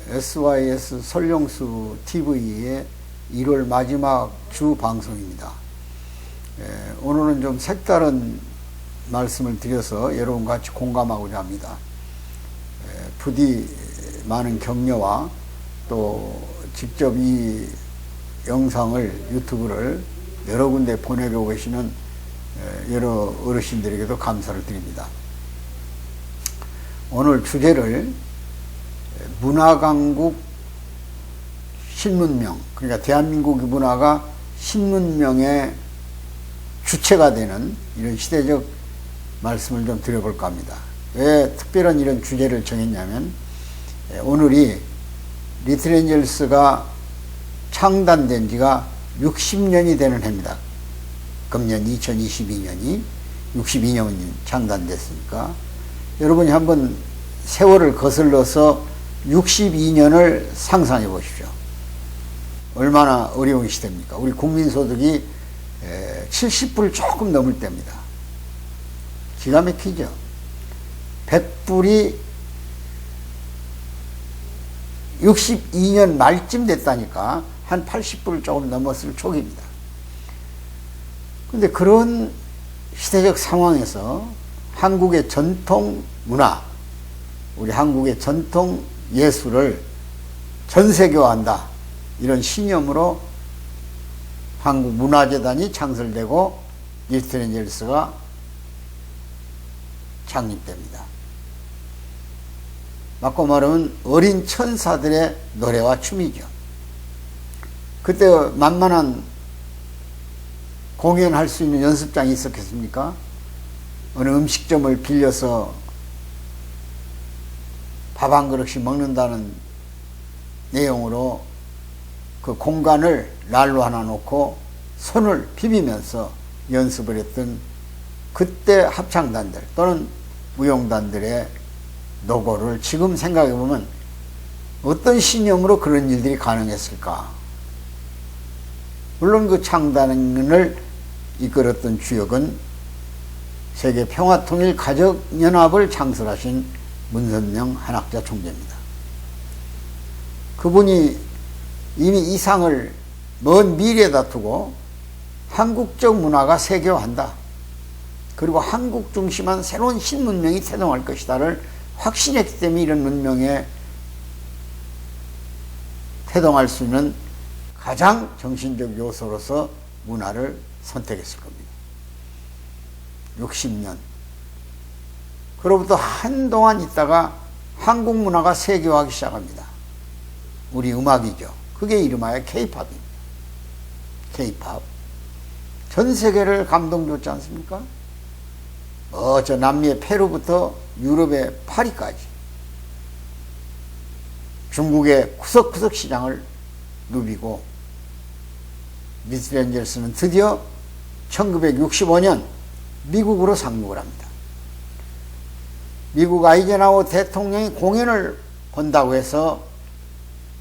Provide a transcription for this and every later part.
SYS 설령수 TV의 1월 마지막 주 방송입니다. 오늘은 좀 색다른 말씀을 드려서 여러분과 같이 공감하고자 합니다. 부디 많은 격려와 또 직접 이 영상을 유튜브를 여러 군데 보내고 계시는 여러 어르신들에게도 감사를 드립니다. 오늘 주제를 문화강국 신문명, 그러니까 대한민국의 문화가 신문명의 주체가 되는 이런 시대적 말씀을 좀 드려볼까 합니다. 왜 특별한 이런 주제를 정했냐면 오늘이 리틀 엔젤스가 창단된 지가 60년이 되는 해입니다. 금년 2022년이 62년이 창단됐으니까 여러분이 한번 세월을 거슬러서 62년을 상상해 보십시오. 얼마나 어려운 시대입니까? 우리 국민소득이 70불 조금 넘을 때입니다. 기가 막히죠. 100불이 62년 말쯤 됐다니까 한 80불 조금 넘었을 초기입니다. 근데 그런 시대적 상황에서 한국의 전통 문화, 우리 한국의 전통 예술을 전세계화한다, 이런 신념으로 한국문화재단이 창설되고 리틀 엔젤스가 창립됩니다. 맞고 말하면 어린 천사들의 노래와 춤이죠. 그때 만만한 공연할 수 있는 연습장이 있었겠습니까? 어느 음식점을 빌려서 밥 한 그릇씩 먹는다는 내용으로 그 공간을 난로 하나 놓고 손을 비비면서 연습을 했던 그때 합창단들 또는 무용단들의 노고를 지금 생각해 보면 어떤 신념으로 그런 일들이 가능했을까? 물론 그 창단을 이끌었던 주역은 세계 평화통일 가족연합을 창설하신 문선명 한학자 총재입니다. 그분이 이미 이 상을 먼 미래에다 두고 한국적 문화가 세계화한다, 그리고 한국 중심한 새로운 신문명이 태동할 것이다를 확신했기 때문에 이런 문명에 태동할 수 있는 가장 정신적 요소로서 문화를 선택했을 겁니다. 60년. 그로부터 한동안 있다가 한국 문화가 세계화하기 시작합니다. 우리 음악이죠. 그게 이름하여 K-팝입니다. K-팝. 전 세계를 감동줬지 않습니까? 저 남미의 페루부터 유럽의 파리까지 중국의 구석구석 시장을 누비고 리틀 엔젤스는 드디어 1965년 미국으로 상륙을 합니다. 미국 아이젠하워 대통령이 공연을 본다고 해서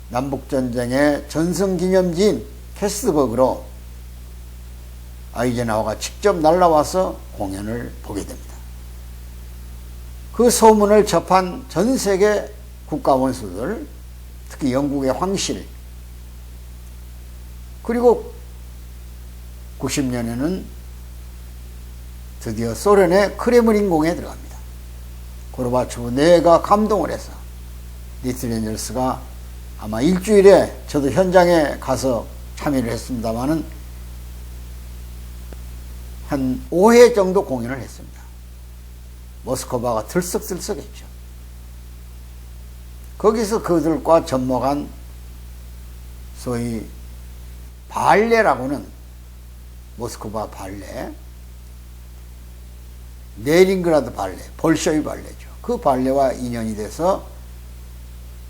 남북전쟁의 전승기념지인 캐스트버그로 아이젠하워가 직접 날라와서 공연을 보게 됩니다. 그 소문을 접한 전 세계 국가 원수들, 특히 영국의 황실, 그리고 90년에는 드디어 소련의 크레므린 공에 들어갑니다. 고르바초프 내가 감동을 해서 리틀 엔젤스가 아마 일주일에, 저도 현장에 가서 참여를 했습니다마는 한 5회 정도 공연을 했습니다. 모스크바가 들썩들썩했죠. 거기서 그들과 접목한 소위 발레라고는, 모스크바 발레, 레닌그라드 발레, 볼쇼이 발레죠. 그 발레와 인연이 돼서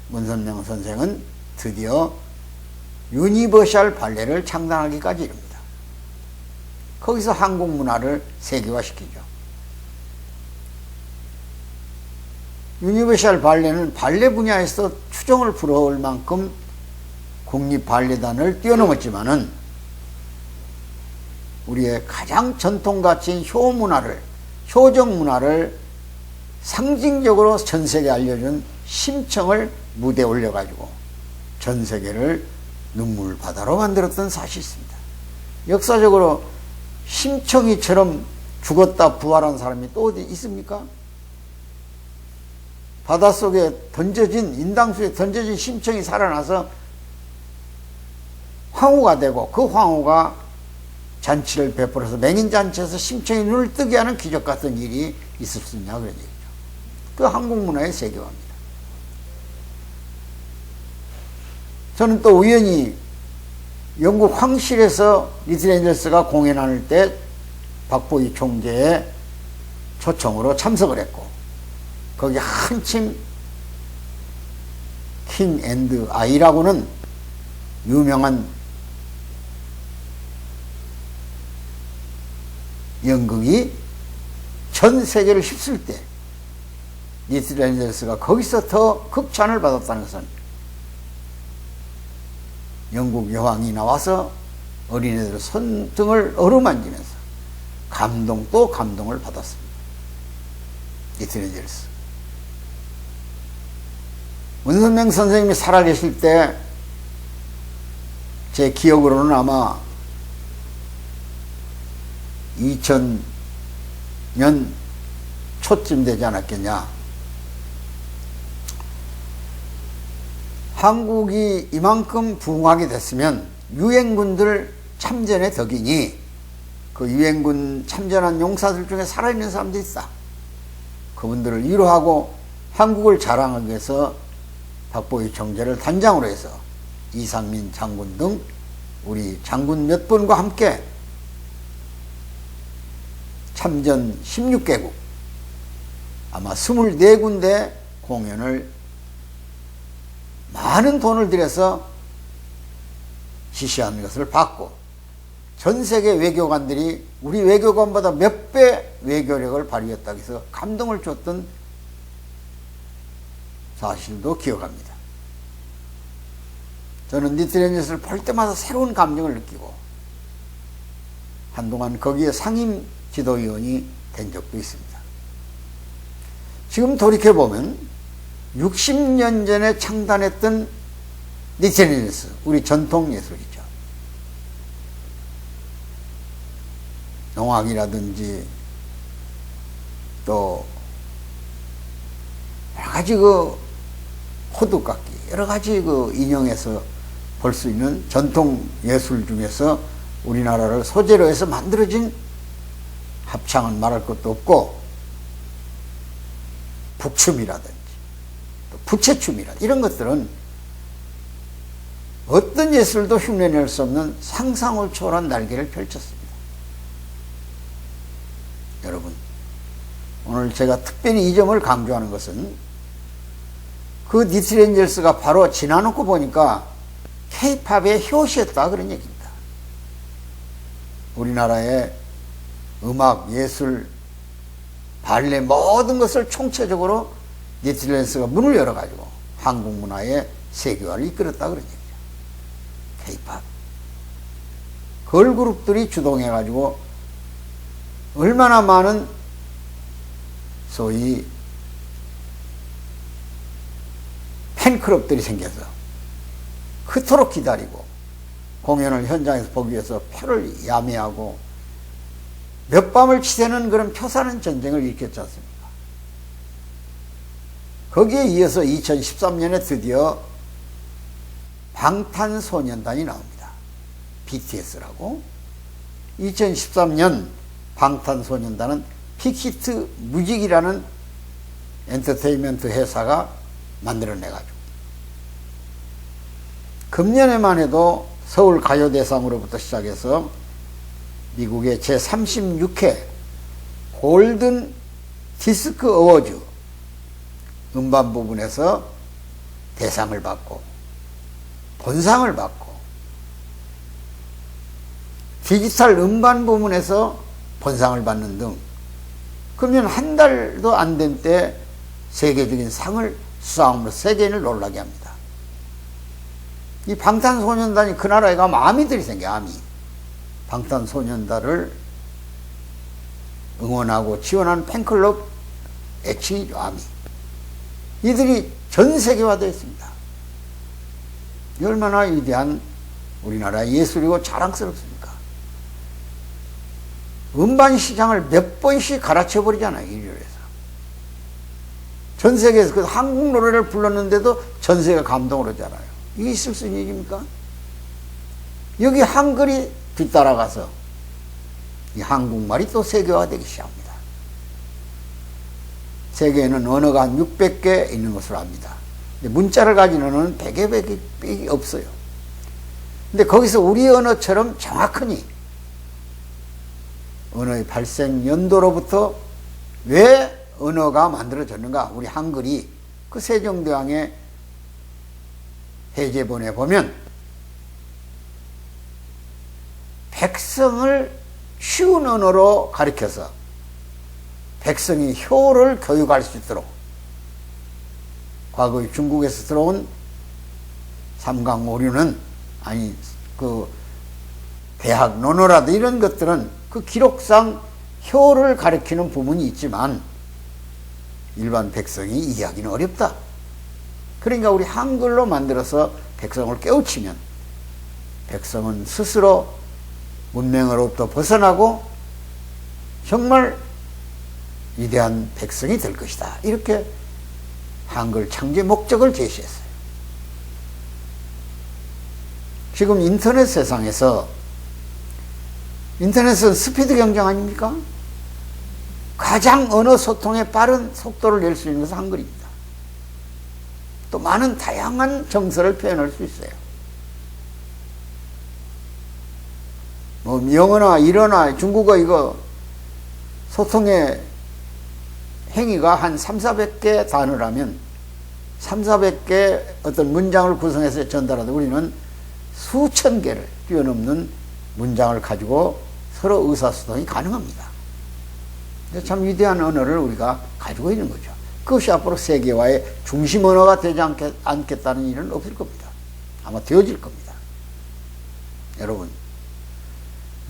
문선명 선생은 드디어 유니버셜 발레를 창단하기까지 이릅니다. 거기서 한국 문화를 세계화시키죠. 유니버셜 발레는 발레 분야에서 추정을 불허할 만큼 국립 발레단을 뛰어넘었지만은 우리의 가장 전통 가치인 효문화를, 효정 문화를 상징적으로 전 세계에 알려준 심청을 무대에 올려가지고 전 세계를 눈물바다로 만들었던 사실이 있습니다. 역사적으로 심청이처럼 죽었다 부활한 사람이 또 어디 있습니까? 바닷속에 던져진, 인당수에 던져진 심청이 살아나서 황후가 되고 그 황후가 잔치를 베풀어서 맹인잔치에서 심청이 눈을 뜨게 하는 기적 같은 일이 있을 수 있냐 그런 얘기죠. 그 한국 문화의 세계화입니다. 저는 또 우연히 영국 황실에서 리틀 엔젤스가 공연할 때 박보기 총재의 초청으로 참석을 했고, 거기 한침 킹 앤드 아이라고는 유명한 연극이 전 세계를 휩쓸 때 리틀 엔젤스가 거기서 더 극찬을 받았다는 것은 영국 여왕이 나와서 어린애들 손등을 어루만지면서 감동 또 감동을 받았습니다. 리틀 엔젤스. 문선명 선생님이 살아계실 때 제 기억으로는 아마 2000년 초쯤 되지 않았겠냐. 한국이 이만큼 부흥하게 됐으면 유엔군들 참전의 덕이니 그 유엔군 참전한 용사들 중에 살아있는 사람들이 있다. 그분들을 위로하고 한국을 자랑하기 위해서 박보기 총재를 단장으로 해서 이상민 장군 등 우리 장군 몇 분과 함께 참전 16개국 아마 24군데 공연을 많은 돈을 들여서 지시하는 것을 봤고, 전 세계 외교관들이 우리 외교관보다 몇 배 외교력을 발휘했다고 해서 감동을 줬던 사실도 기억합니다. 저는 리틀 엔젤스를 볼 때마다 새로운 감정을 느끼고 한동안 거기에 상임 지도위원이 된 적도 있습니다. 지금 돌이켜보면 60년 전에 창단했던 리틀 엔젤스, 우리 전통 예술이죠. 농악이라든지 또 여러 가지 그 호두깎이, 여러 가지 그 인형에서 볼 수 있는 전통 예술 중에서 우리나라를 소재로 해서 만들어진 합창은 말할 것도 없고, 북춤이라든지 또 부채춤이라든지 이런 것들은 어떤 예술도 흉내낼 수 없는 상상을 초월한 날개를 펼쳤습니다. 여러분, 오늘 제가 특별히 이 점을 강조하는 것은 그 리틀 엔젤스가 바로 지나놓고 보니까 K-팝의 효시였다 그런 얘기입니다. 우리나라의 음악, 예술, 발레 모든 것을 총체적으로 리틀 엔젤스가 문을 열어가지고 한국 문화의 세계화를 이끌었다 그런 얘기죠. K-팝. 걸그룹들이 주동해가지고 얼마나 많은 소위 팬클럽들이 생겨서 그토록 기다리고 공연을 현장에서 보기 위해서 표를 야매하고 몇 밤을 치새는 그런 표 사는 전쟁을 일으켰지 않습니까? 거기에 이어서 2013년에 드디어 방탄소년단이 나옵니다. BTS라고. 2013년 방탄소년단은 픽히트 뮤직이라는 엔터테인먼트 회사가 만들어내가지고 금년에만 해도 서울 가요대상으로부터 시작해서 미국의 제36회 골든 디스크 어워즈 음반 부분에서 대상을 받고 본상을 받고 디지털 음반 부문에서 본상을 받는 등, 그러면 한 달도 안 된 때 세계적인 상을 수상함으로 세계인을 놀라게 합니다. 이 방탄소년단이 그 나라에 가면 아미들이 생겨, 아미. 방탄소년단을 응원하고 지원하는 팬클럽 애칭이죠. 아미. 이들이 전 세계화되어 있습니다. 얼마나 위대한 우리나라 예술이고 자랑스럽습니까? 음반 시장을 몇 번씩 갈아쳐 버리잖아요. 일요일에서. 전 세계에서 그 한국 노래를 불렀는데도 전 세계가 감동을 하잖아요. 이게 있을 수 있는 일입니까? 여기 한글이 뒤따라가서 이 한국말이 또 세계화되기 시작합니다. 세계에는 언어가 한 600개 있는 것으로 압니다. 근데 문자를 가진 언어는 100개 밖에 없어요. 근데 거기서 우리 언어처럼 정확하니 언어의 발생 연도로부터 왜 언어가 만들어졌는가? 우리 한글이 그 세종대왕의 해제본에 보면 백성을 쉬운 언어로 가르쳐서 백성이 효를 교육할 수 있도록 과거에 중국에서 들어온 삼강오류는 아니 그 대학 논어라도 이런 것들은 그 기록상 효를 가리키는 부분이 있지만 일반 백성이 이해하기는 어렵다. 그러니까 우리 한글로 만들어서 백성을 깨우치면 백성은 스스로 문명으로부터 벗어나고 정말 위대한 백성이 될 것이다. 이렇게 한글 창제 목적을 제시했어요. 지금 인터넷 세상에서 인터넷은 스피드 경쟁 아닙니까? 가장 언어 소통에 빠른 속도를 낼 수 있는 것은 한글입니다. 또 많은 다양한 정서를 표현할 수 있어요. 뭐 영어나 일어나 중국어 이거 소통의 행위가 한 300~400개 단어라면 300~400개 어떤 문장을 구성해서 전달하다 우리는 수천 개를 뛰어넘는 문장을 가지고 서로 의사소통이 가능합니다. 참 위대한 언어를 우리가 가지고 있는 거죠. 그것이 앞으로 세계화의 중심 언어가 되지 않겠다는 일은 없을 겁니다. 아마 되어질 겁니다. 여러분,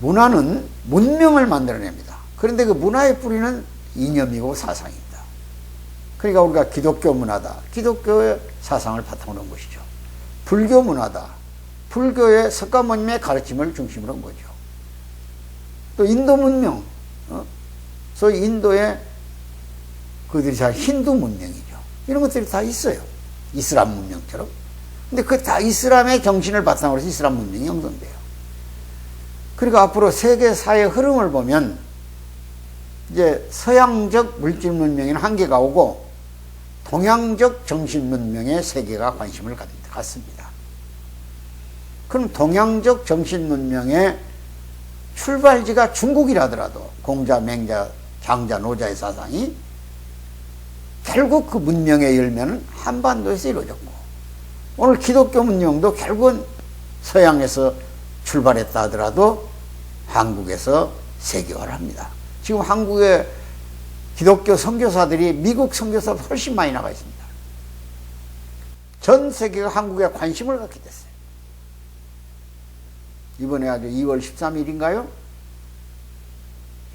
문화는 문명을 만들어냅니다. 그런데 그 문화의 뿌리는 이념이고 사상입니다. 그러니까 우리가 기독교 문화다. 기독교의 사상을 바탕으로 한 것이죠. 불교 문화다. 불교의 석가모님의 가르침을 중심으로 한 거죠. 또 인도 문명, 소위 인도의 그들이 잘 힌두 문명이죠. 이런 것들이 다 있어요. 이슬람 문명처럼. 근데 그 다 이슬람의 정신을 바탕으로 해서 이슬람 문명이 형성돼요. 그러니까 앞으로 세계 사회 흐름을 보면 이제 서양적 물질 문명에는 한계가 오고 동양적 정신 문명에 세계가 관심을 갖습니다. 그럼 동양적 정신 문명의 출발지가 중국이라더라도 공자, 맹자, 장자, 노자의 사상이 결국 그 문명의 열매는 한반도에서 이루어졌고 오늘 기독교 문명도 결국은 서양에서 출발했다 하더라도 한국에서 세계화를 합니다. 지금 한국의 기독교 선교사들이 미국 선교사보다 훨씬 많이 나가 있습니다. 전 세계가 한국에 관심을 갖게 됐어요. 이번에 아주 2월 13일인가요?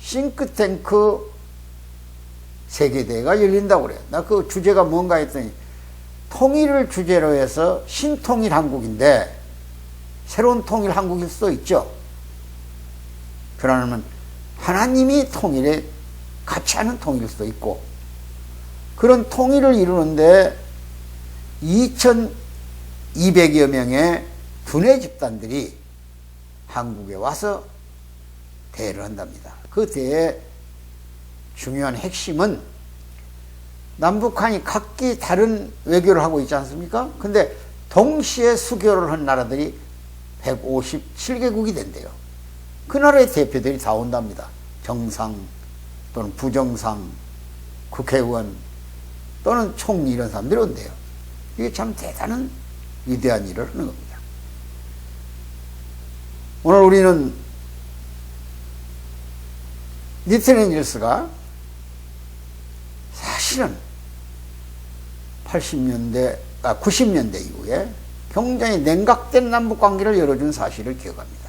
싱크탱크 세계대회가 열린다고 그래요. 나 그 주제가 뭔가 했더니 통일을 주제로 해서 신통일 한국인데 새로운 통일 한국일 수도 있죠. 그러면 하나님이 통일에 같이 하는 통일일 수도 있고 그런 통일을 이루는데 2200여 명의 두뇌 집단들이 한국에 와서 대회를 한답니다. 그 대회의 중요한 핵심은 남북한이 각기 다른 외교를 하고 있지 않습니까? 근데 동시에 수교를 한 나라들이 157개국이 된대요. 그 나라의 대표들이 다 온답니다. 정상 또는 부정상, 국회의원 또는 총리 이런 사람들이 온대요. 이게 참 대단한 위대한 일을 하는 겁니다. 오늘 우리는 니트렌일스가 사실은 90년대 이후에 굉장히 냉각된 남북관계를 열어준 사실을 기억합니다.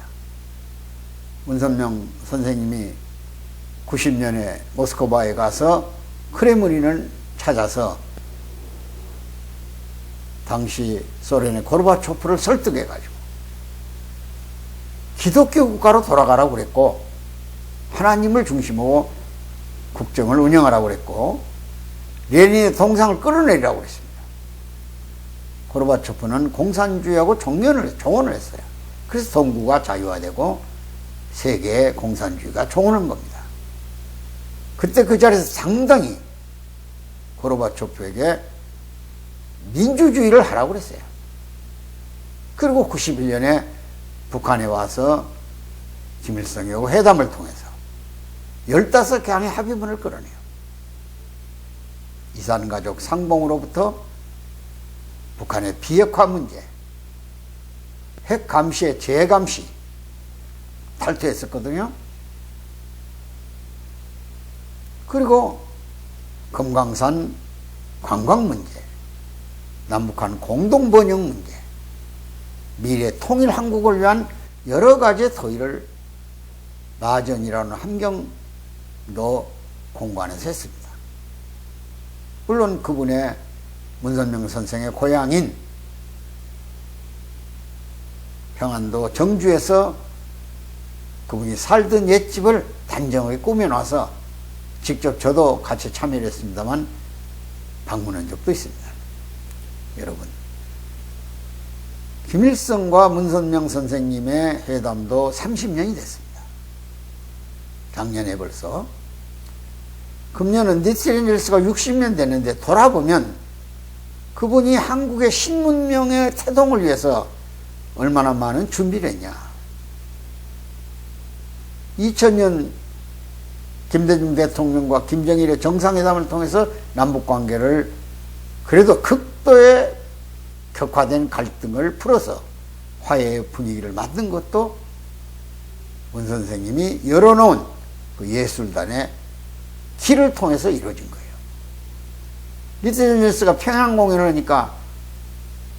문선명 선생님이 90년에 모스크바에 가서 크레므린을 찾아서 당시 소련의 고르바초프를 설득해가지고 기독교 국가로 돌아가라고 그랬고, 하나님을 중심으로 국정을 운영하라고 그랬고, 레닌의 동상을 끌어내리라고 그랬습니다. 고르바초프는 공산주의하고 종언을 했어요. 그래서 동구가 자유화되고 세계의 공산주의가 종언한 겁니다. 그때 그 자리에서 상당히 고르바초프에게 민주주의를 하라고 그랬어요. 그리고 91년에 북한에 와서 김일성하고 회담을 통해서 15강의 합의문을 끌어내요. 이산가족 상봉으로부터 북한의 비핵화 문제, 핵 감시의 재감시 탈퇴했었거든요. 그리고 금강산 관광 문제, 남북한 공동 번영 문제, 미래 통일 한국을 위한 여러 가지 토의를 마전이라는 함경도 공관에서 했습니다. 물론 그분의 문선명 선생의 고향인 평안도 정주에서 그분이 살던 옛집을 단정하게 꾸며놔서 직접 저도 같이 참여를 했습니다만 방문한 적도 있습니다. 여러분, 김일성과 문선명 선생님의 회담도 30년이 됐습니다. 작년에 벌써. 금년은 니트렌젤스가 60년 됐는데 돌아보면 그분이 한국의 신문명의 태동을 위해서 얼마나 많은 준비를 했냐. 2000년 김대중 대통령과 김정일의 정상회담을 통해서 남북관계를 그래도 극도의 격화된 갈등을 풀어서 화해의 분위기를 만든 것도 문 선생님이 열어놓은 그 예술단의 길을 통해서 이루어진 거예요. 리트렌젤스가 평양 공연을 하니까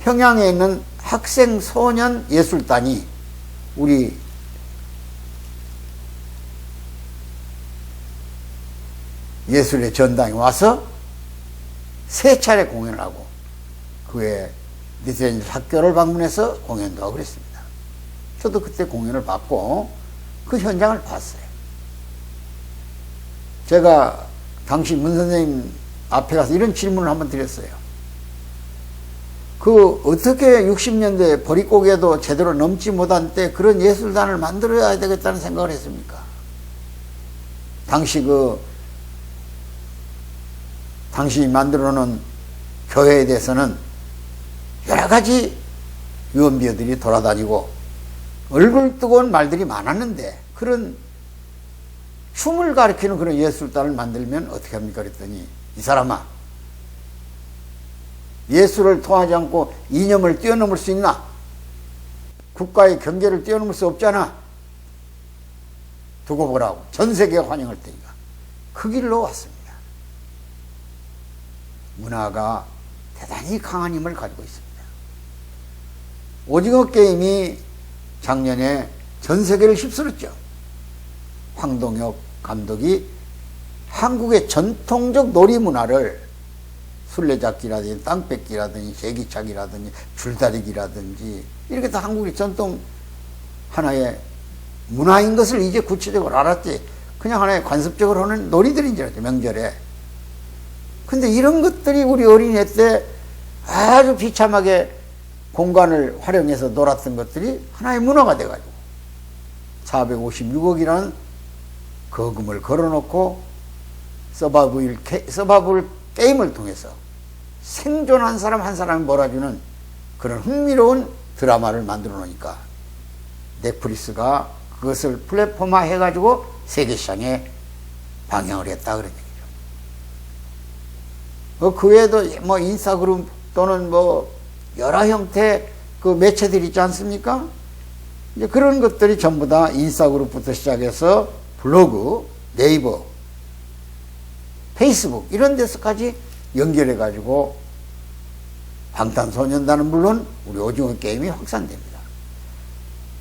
평양에 있는 학생 소년 예술단이 우리 예술의 전당에 와서 3차례 공연을 하고 그 외에 리트렌젤스 학교를 방문해서 공연도 하고 그랬습니다. 저도 그때 공연을 봤고 그 현장을 봤어요. 제가 당시 문 선생님 앞에 가서 이런 질문을 한번 드렸어요. 그 어떻게 60년대 보릿고개도 제대로 넘지 못한 때 그런 예술단을 만들어야 되겠다는 생각을 했습니까? 당시 만들어 놓은 교회에 대해서는 여러 가지 유언비어들이 돌아다니고 얼굴 뜨거운 말들이 많았는데 그런 춤을 가리키는 그런 예술단을 만들면 어떻게 합니까? 그랬더니 이 사람아, 예술을 통하지 않고 이념을 뛰어넘을 수 있나? 국가의 경계를 뛰어넘을 수 없잖아. 두고 보라고. 전 세계가 환영할 테니까. 그 길로 왔습니다. 문화가 대단히 강한 힘을 가지고 있습니다. 오징어 게임이 작년에 전 세계를 휩쓸었죠. 황동혁 감독이 한국의 전통적 놀이문화를 술래잡기라든지 땅뺏기라든지 제기차기라든지 줄다리기라든지 이렇게 다 한국의 전통 하나의 문화인 것을 이제 구체적으로 알았지. 그냥 하나의 관습적으로 하는 놀이들인 줄 알았죠, 명절에. 근데 이런 것들이 우리 어린이 때 아주 비참하게 공간을 활용해서 놀았던 것들이 하나의 문화가 돼가지고 456억이라는 거금을 걸어놓고 서바이벌 게임을 통해서 생존한 사람 한 사람을 몰아주는 그런 흥미로운 드라마를 만들어 놓으니까 넷플릭스가 그것을 플랫폼화 해가지고 세계시장에 방영을 했다 그런 얘기죠. 그 외에도 뭐 인스타그램 또는 뭐 여러 형태의 그 매체들이 있지 않습니까? 이제 그런 것들이 전부 다 인스타그램부터 시작해서 블로그, 네이버, 페이스북 이런 데서까지 연결해 가지고 방탄소년단은 물론 우리 오징어 게임이 확산됩니다.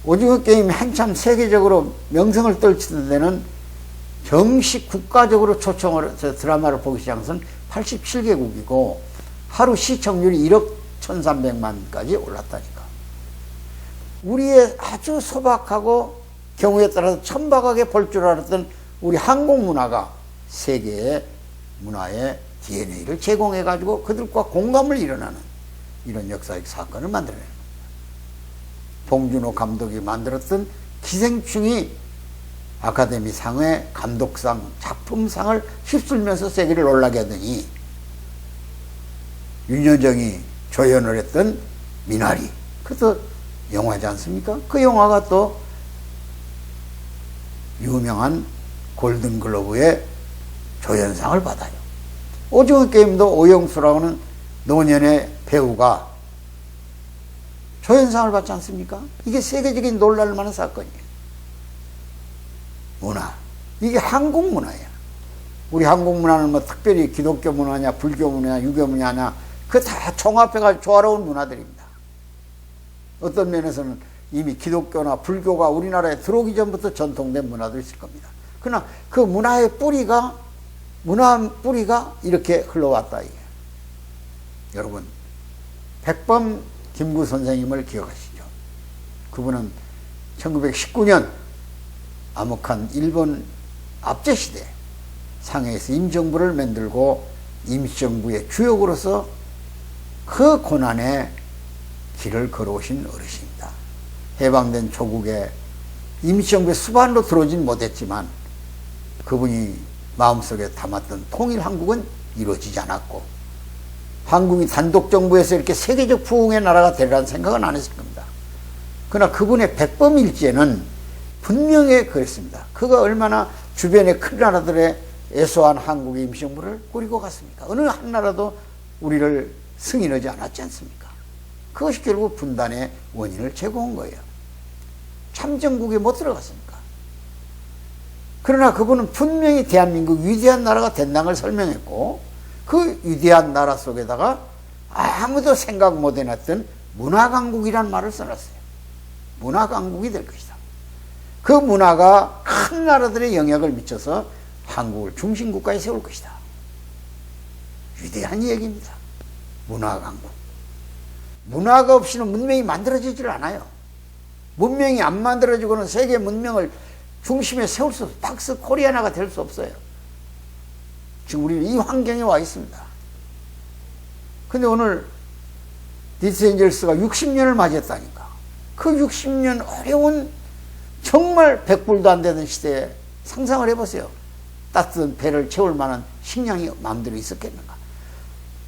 오징어 게임이 한참 세계적으로 명성을 떨치던 데는 정식 국가적으로 초청을 해서 드라마를 보기 시작한 것은 87개국이고 하루 시청률이 1억 1300만까지 올랐다니까. 우리의 아주 소박하고 경우에 따라서 천박하게 볼 줄 알았던 우리 한국 문화가 세계의 문화의 DNA를 제공해 가지고 그들과 공감을 일어나는 이런 역사적 사건을 만들어내는 겁니다. 봉준호 감독이 만들었던 기생충이 아카데미 상의 감독상, 작품상을 휩쓸면서 세계를 놀라게 하더니 윤여정이 조연을 했던 미나리, 그것도 영화지 않습니까? 그 영화가 또 유명한 골든글로브의 조연상을 받아요. 오징어 게임도 오영수라고 하는 노년의 배우가 조연상을 받지 않습니까? 이게 세계적인 놀랄 만한 사건이에요. 문화, 이게 한국 문화야. 우리 한국 문화는 뭐 특별히 기독교 문화냐, 불교 문화냐, 유교 문화냐, 그 다 종합해가지고 조화로운 문화들입니다. 어떤 면에서는 이미 기독교나 불교가 우리나라에 들어오기 전부터 전통된 문화도 있을 겁니다. 그러나 그 문화 뿌리가 이렇게 흘러왔다 이게. 여러분, 백범 김구 선생님을 기억하시죠? 그분은 1919년 암흑한 일본 압제시대 상해에서 임정부를 만들고 임시정부의 주역으로서 그 고난의 길을 걸어오신 어르신입니다. 해방된 조국에 임시정부의 수반으로 들어오진 못했지만 그분이 마음속에 담았던 통일 한국은 이루어지지 않았고 한국이 단독 정부에서 이렇게 세계적 부흥의 나라가 되리라는 생각은 안 했을 겁니다. 그러나 그분의 백범일지에는 분명히 그랬습니다. 그가 얼마나 주변의 큰 나라들의 애소한 한국의 임시정부를 꾸리고 갔습니까? 어느 한 나라도 우리를 승인하지 않았지 않습니까? 그것이 결국 분단의 원인을 제공한 거예요. 참정국에 못 들어갔습니까? 그러나 그분은 분명히 대한민국 위대한 나라가 된다는 걸 설명했고 그 위대한 나라 속에다가 아무도 생각 못 해놨던 문화강국이라는 말을 써놨어요. 문화강국이 될 것이다. 그 문화가 큰 나라들의 영향을 미쳐서 한국을 중심국가에 세울 것이다. 위대한 얘기입니다. 문화강국. 문화가 없이는 문명이 만들어지질 않아요. 문명이 안 만들어지고는 세계 문명을 중심에 세울 수 없어요. 팍스 코리아나가 될 수 없어요. 지금 우리는 이 환경에 와 있습니다. 근데 오늘 디스앤젤스가 60년을 맞이했다니까. 그 60년 어려운 정말 100불도 안 되는 시대에 상상을 해보세요. 따뜻한 배를 채울 만한 식량이 마음대로 있었겠는가.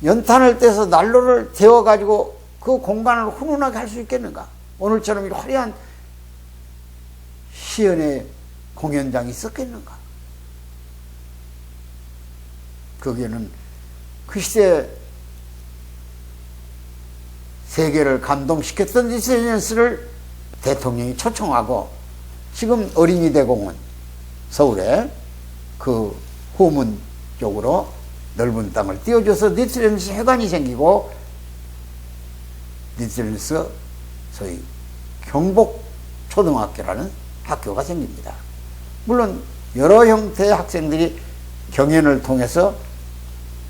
연탄을 떼서 난로를 데워가지고 그 공간을 훈훈하게 할 수 있겠는가. 오늘처럼 이런 화려한 시연의 공연장이 있었겠는가. 거기에는 그 시대 세계를 감동시켰던 디스앤젤스를 대통령이 초청하고 지금 어린이 대공원 서울에 그 후문 쪽으로 넓은 땅을 띄워줘서 디스앤젤스 회관이 생기고 디스앤젤스 소위 경복초등학교라는 학교가 생깁니다. 물론 여러 형태의 학생들이 경연을 통해서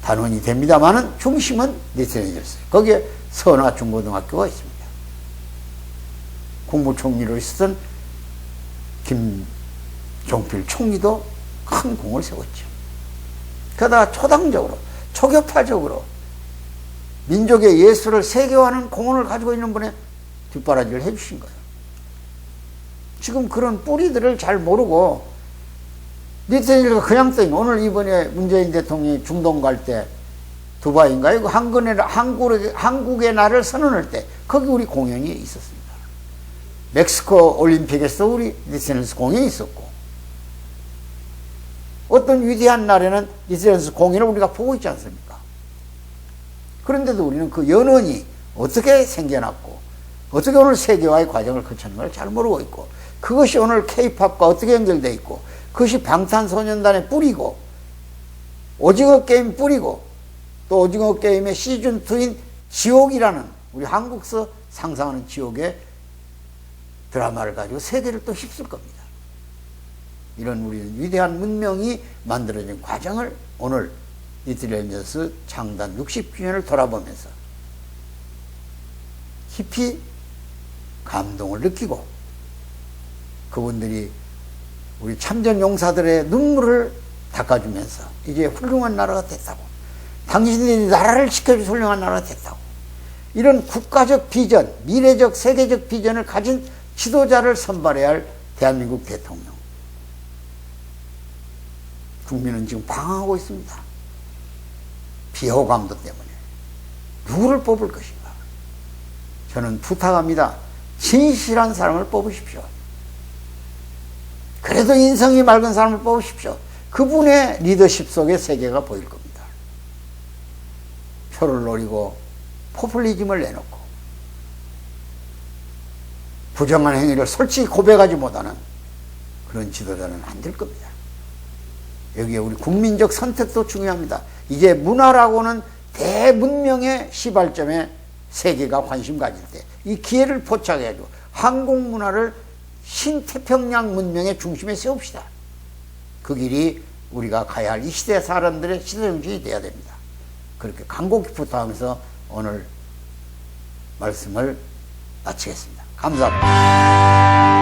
단원이 됩니다만은 중심은 디스앤젤스. 거기에 서나 중고등학교가 있습니다. 국무총리로 있었던 김종필 총리도 큰 공을 세웠죠. 그러다가 초당적으로, 초교파적으로 민족의 예술을 세계화하는 공헌을 가지고 있는 분의 뒷바라지를 해주신 거예요. 지금 그런 뿌리들을 잘 모르고 디스앤젤스가 그냥 떠있는, 오늘 이번에 문재인 대통령이 중동 갈 때 두바이인가요? 한국의 날을 선언할 때 거기 우리 공연이 있었습니다. 멕시코 올림픽에서 우리 디스앤젤스 공연이 있었고 어떤 위대한 날에는 디스앤젤스 공연을 우리가 보고 있지 않습니까? 그런데도 우리는 그 연원이 어떻게 생겨났고 어떻게 오늘 세계화의 과정을 거치는 걸 잘 모르고 있고 그것이 오늘 K-팝과 어떻게 연결되어 있고 그것이 방탄소년단의 뿌리고 오징어 게임 뿌리고 또 오징어 게임의 시즌2인 지옥이라는 우리 한국서 상상하는 지옥의 드라마를 가지고 세계를 또 휩쓸 겁니다. 이런 우리는 위대한 문명이 만들어진 과정을 오늘 니트리언저스 창단 60주년을 돌아보면서 깊이 감동을 느끼고 그분들이 우리 참전 용사들의 눈물을 닦아주면서 이제 훌륭한 나라가 됐다고, 당신들이 나라를 지켜줄 훌륭한 나라가 됐다고, 이런 국가적 비전, 미래적 세계적 비전을 가진 지도자를 선발해야 할 대한민국 대통령. 국민은 지금 방황하고 있습니다. 비호감도 때문에 누구를 뽑을 것인가. 저는 부탁합니다. 진실한 사람을 뽑으십시오. 그래도 인성이 맑은 사람을 뽑으십시오. 그분의 리더십 속에 세계가 보일 겁니다. 표를 노리고 포퓰리즘을 내놓고 부정한 행위를 솔직히 고백하지 못하는 그런 지도자는 안 될 겁니다. 여기에 우리 국민적 선택도 중요합니다. 이제 문화라고는 대문명의 시발점에 세계가 관심 가질 때 이 기회를 포착해가지고 한국 문화를 신태평양 문명의 중심에 세웁시다. 그 길이 우리가 가야 할 이 시대 사람들의 시대정신이 되어야 됩니다. 그렇게 간곡히 부탁하면서 오늘 말씀을 마치겠습니다. 감사합니다.